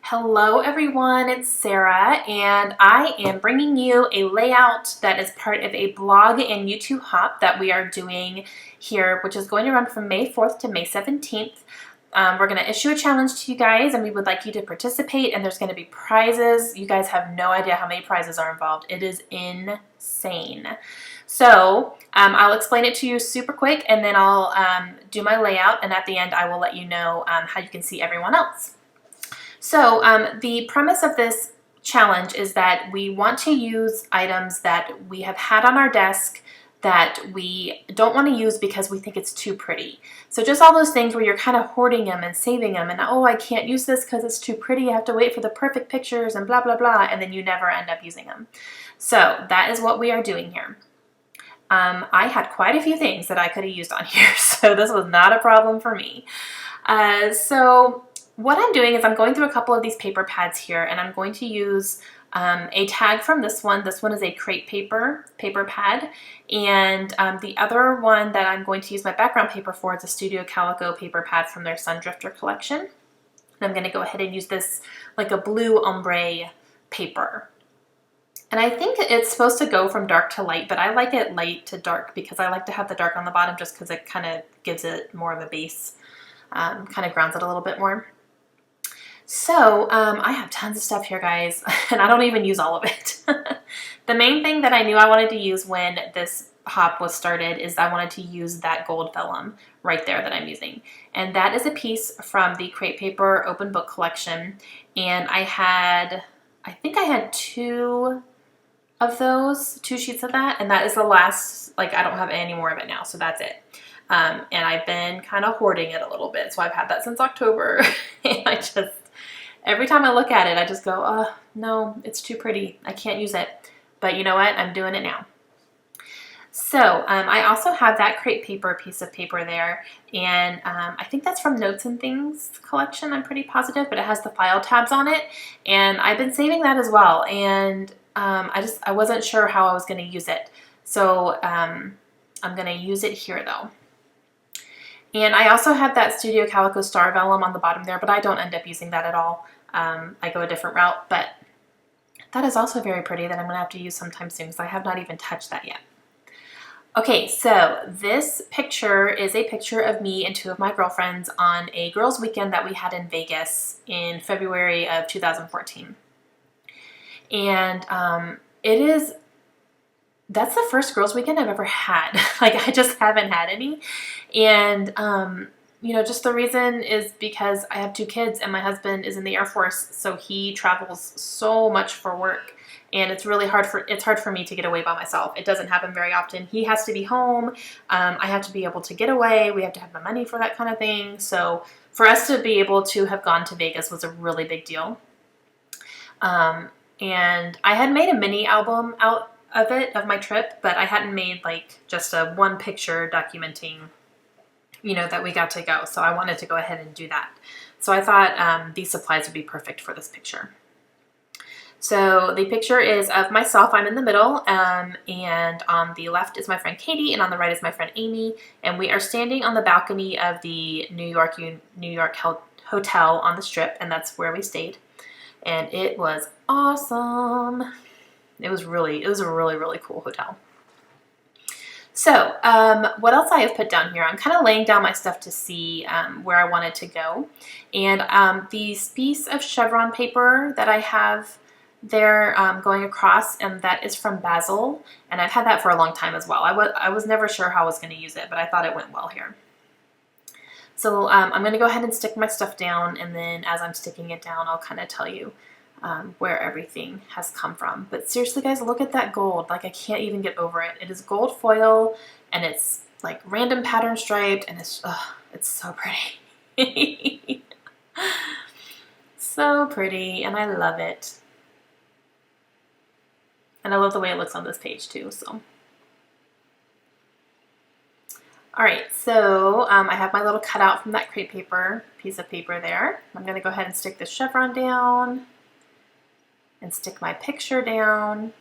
Hello everyone, it's Sarah and I am bringing you a layout that is part of a blog and YouTube hop that we are doing here, which is going to run from May 4th to May 17th. We're going to issue a challenge to you guys and we would like you to participate, and there's going to be prizes. You guys have no idea how many prizes are involved. It is insane. So I'll explain it to you super quick and then I'll do my layout, and at the end I will let you know how you can see everyone else. So the premise of this challenge is that we want to use items that we have had on our desk that we don't want to use because we think it's too pretty. So just all those things where you're kind of hoarding them and saving them and, oh, I can't use this because it's too pretty. I have to wait for the perfect pictures and blah, blah, blah, and then you never end up using them. So that is what we are doing here. I had quite a few things that I could have used on here, so this was not a problem for me. So what I'm doing is I'm going through a couple of these paper pads here, and I'm going to use a tag from this one. This one is a crepe paper pad, and the other one that I'm going to use my background paper for is a Studio Calico paper pad from their Sun Drifter collection. And I'm going to go ahead and use this like a blue ombre paper. And I think it's supposed to go from dark to light, but I like it light to dark because I like to have the dark on the bottom just because it kind of gives it more of a base, kind of grounds it a little bit more. So I have tons of stuff here, guys, and I don't even use all of it. The main thing that I knew I wanted to use when this hop was started is I wanted to use that gold vellum right there that I'm using. And that is a piece from the Crepe Paper Open Book collection. And I think I had two of those, 2 sheets of that, and that is the last. Like, I don't have any more of it now, so that's it. And I've been kind of hoarding it a little bit, so I've had that since October. And every time I look at it, I just go, oh, no, it's too pretty. I can't use it. But you know what? I'm doing it now. So I also have that crepe paper piece of paper there, and I think that's from Notes and Things collection, I'm pretty positive, but it has the file tabs on it, and I've been saving that as well, and I wasn't sure how I was going to use it. So I'm going to use it here though. And I also have that Studio Calico Star Vellum on the bottom there, but I don't end up using that at all. I go a different route, but that is also very pretty that I'm going to have to use sometime soon because I have not even touched that yet. Okay, so this picture is a picture of me and 2 of my girlfriends on a girls' weekend that we had in Vegas in February of 2014. And that's the first girls' weekend I've ever had. Like, I just haven't had any. And, you know, just the reason is because I have 2 kids and my husband is in the Air Force, so he travels so much for work. And it's really hard for me to get away by myself. It doesn't happen very often. He has to be home. I have to be able to get away. We have to have the money for that kind of thing. So for us to be able to have gone to Vegas was a really big deal. And I had made a mini album out of it, of my trip, but I hadn't made like just a 1 picture documenting, you know, that we got to go. So I wanted to go ahead and do that. So I thought these supplies would be perfect for this picture. So the picture is of myself. I'm in the middle, and on the left is my friend Katie, and on the right is my friend Amy, and we are standing on the balcony of the New York Hotel on the Strip, and that's where we stayed. And it was awesome. It was a really, really cool hotel. So what else I have put down here, I'm kind of laying down my stuff to see where I want it to go. And the piece of chevron paper that I have there going across, and that is from Basil. And I've had that for a long time as well. I was never sure how I was going to use it, but I thought it went well here. So I'm going to go ahead and stick my stuff down, and then as I'm sticking it down, I'll kind of tell you where everything has come from. But seriously, guys, look at that gold. Like, I can't even get over it. It is gold foil, and it's like random pattern striped, and it's so pretty. So pretty, and I love it. And I love the way it looks on this page too, so. All right, so I have my little cutout from that crepe paper, piece of paper there. I'm gonna go ahead and stick the chevron down and stick my picture down.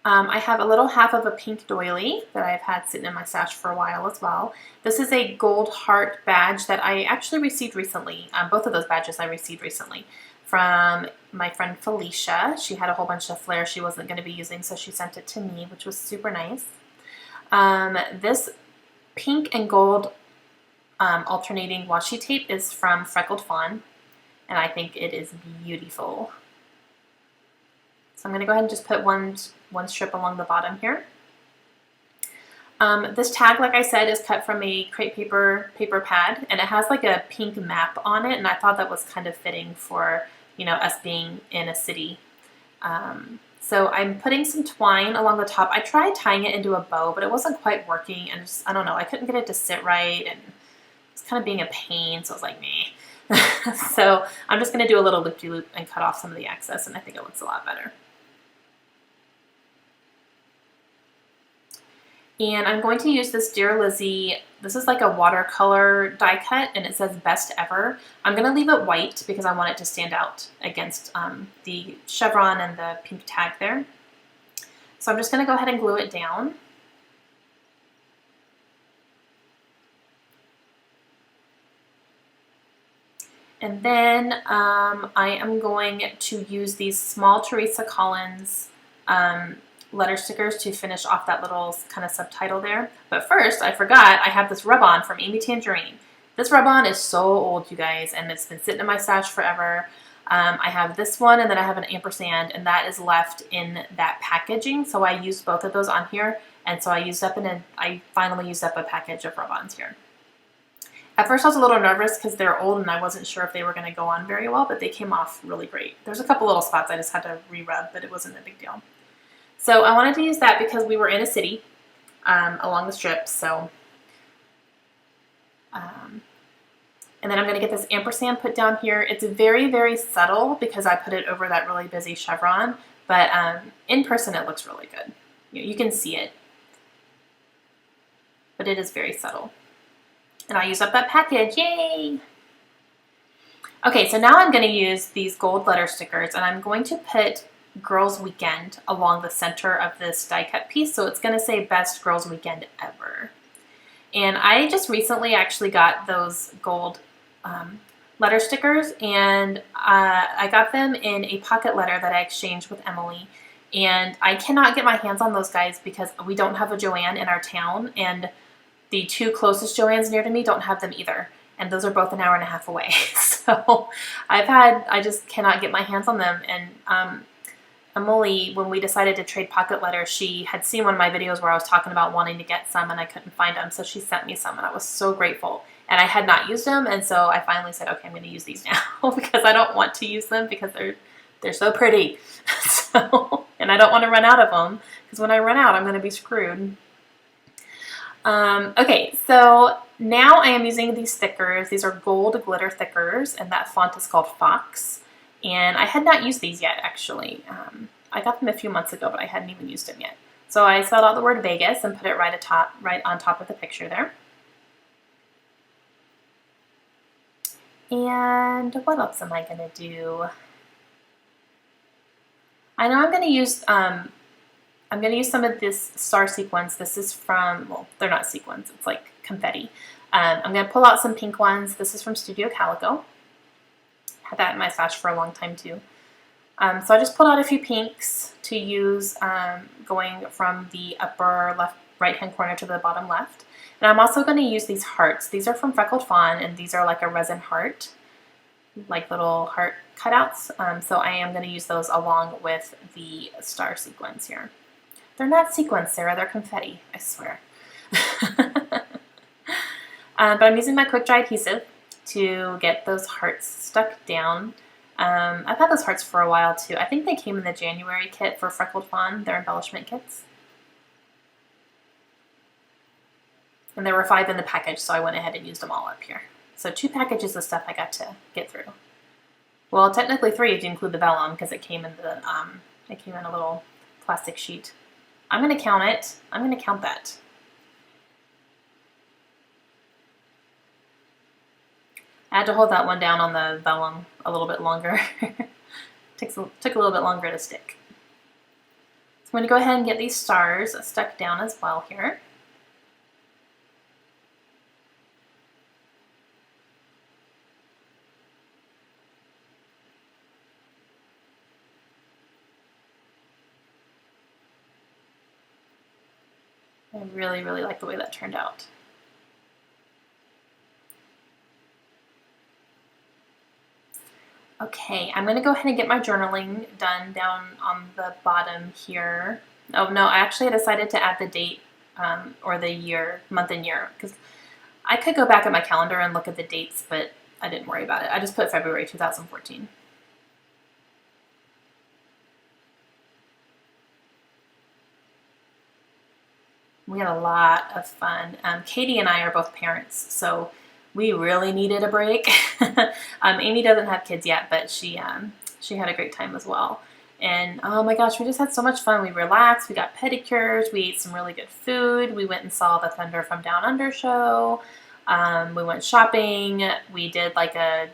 I have a little half of a pink doily that I've had sitting in my stash for a while as well. This is a gold heart badge that I actually received recently. Both of those badges I received recently from my friend Felicia. She had a whole bunch of flares she wasn't going to be using, so she sent it to me, which was super nice. This pink and gold alternating washi tape is from Freckled Fawn, and I think it is beautiful. So I'm going to go ahead and just put one strip along the bottom here. This tag, like I said, is cut from a crepe paper pad, and it has like a pink map on it, and I thought that was kind of fitting for, you know, us being in a city. So I'm putting some twine along the top. I tried tying it into a bow, but it wasn't quite working, and just, I don't know, I couldn't get it to sit right, and it's kind of being a pain, so I was like, meh. So I'm just going to do a little loop-de-loop and cut off some of the excess, and I think it looks a lot better. And I'm going to use this Dear Lizzie, this is like a watercolor die cut, and it says Best Ever. I'm going to leave it white because I want it to stand out against the chevron and the pink tag there. So I'm just going to go ahead and glue it down. And then I am going to use these small Teresa Collins letter stickers to finish off that little kind of subtitle there. But first, I forgot, I have this rub-on from Amy Tangerine. This rub-on is so old, you guys, and it's been sitting in my stash forever. I have this one, and then I have an ampersand, and that is left in that packaging. So I used both of those on here, and so I finally used up a package of rub-ons here. At first I was a little nervous because they're old and I wasn't sure if they were going to go on very well, but they came off really great. There's a couple little spots I just had to re-rub, but it wasn't a big deal. So I wanted to use that because we were in a city along the strip. So, and then I'm going to get this ampersand put down here. It's very, very subtle because I put it over that really busy chevron, but in person it looks really good. You can see it, but it is very subtle. And I used up that package, yay! Okay, so now I'm going to use these gold letter stickers, and I'm going to put Girls Weekend along the center of this die cut piece, so it's going to say Best Girls Weekend Ever. And I just recently actually got those gold letter stickers, and I got them in a pocket letter that I exchanged with Emily. And I cannot get my hands on those guys because we don't have a Joann in our town, and the two closest Joanns near to me don't have them either. And those are both an hour and a half away. So I just cannot get my hands on them. And Emily, when we decided to trade pocket letters, she had seen one of my videos where I was talking about wanting to get some and I couldn't find them. So she sent me some and I was so grateful. And I had not used them. And so I finally said, okay, I'm going to use these now because I don't want to use them because they're so pretty. And I don't want to run out of them because when I run out, I'm going to be screwed. Okay, so now I am using these stickers. These are gold glitter stickers, and that font is called Fox. And I had not used these yet, actually. I got them a few months ago, but I hadn't even used them yet. So I spelled out the word Vegas and put it right on top of the picture there. And what else am I going to do? I know I'm going to use some of this star sequins. This is from, well, they're not sequins, it's like confetti. I'm going to pull out some pink ones. This is from Studio Calico. Had that in my stash for a long time too. So I just pulled out a few pinks to use going from the upper left right-hand corner to the bottom left. And I'm also going to use these hearts. These are from Freckled Fawn, and these are like a resin heart, like little heart cutouts. So I am going to use those along with the star sequins here. They're not sequins, Sarah. They're confetti, I swear. But I'm using my quick dry adhesive to get those hearts stuck down. I've had those hearts for a while too. I think they came in the January kit for Freckled Fawn, their embellishment kits. And there were 5 in the package, so I went ahead and used them all up here. So 2 packages of stuff I got to get through. Well, technically 3 if you include the vellum, because it came in a little plastic sheet. I'm going to count it. I'm going to count that. I had to hold that one down on the vellum a little bit longer. Took a little bit longer to stick. So going to go ahead and get these stars stuck down as well here. I really, really like the way that turned out. Okay, I'm going to go ahead and get my journaling done down on the bottom here. Oh no, I actually decided to add the date or the year, month and year, because I could go back at my calendar and look at the dates, but I didn't worry about it. I just put February 2014. We had a lot of fun. Katie and I are both parents, so we really needed a break. Amy doesn't have kids yet, but she had a great time as well. And oh my gosh, we just had so much fun. We relaxed, we got pedicures, we ate some really good food. We went and saw the Thunder from Down Under show. We went shopping. We did like a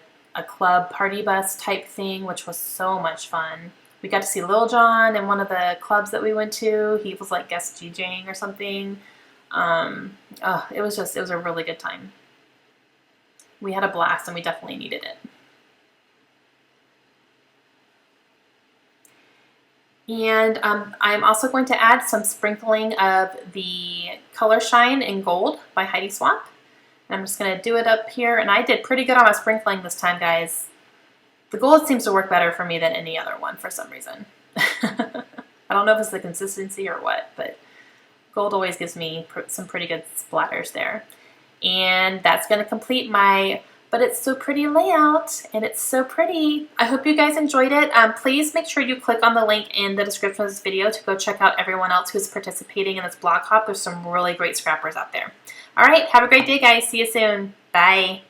club party bus type thing, which was so much fun. We got to see Lil Jon in one of the clubs that we went to. He was like guest DJing or something. It was a really good time. We had a blast and we definitely needed it. And I'm also going to add some sprinkling of the Color Shine in Gold by Heidi Swapp. And I'm just going to do it up here. And I did pretty good on my sprinkling this time, guys. The gold seems to work better for me than any other one for some reason. I don't know if it's the consistency or what, but gold always gives me some pretty good splatters there. And that's going to complete my But It's So Pretty layout, and it's so pretty. I hope you guys enjoyed it. Please make sure you click on the link in the description of this video to go check out everyone else who's participating in this blog hop. There's some really great scrappers out there. All right, have a great day, guys. See you soon. Bye.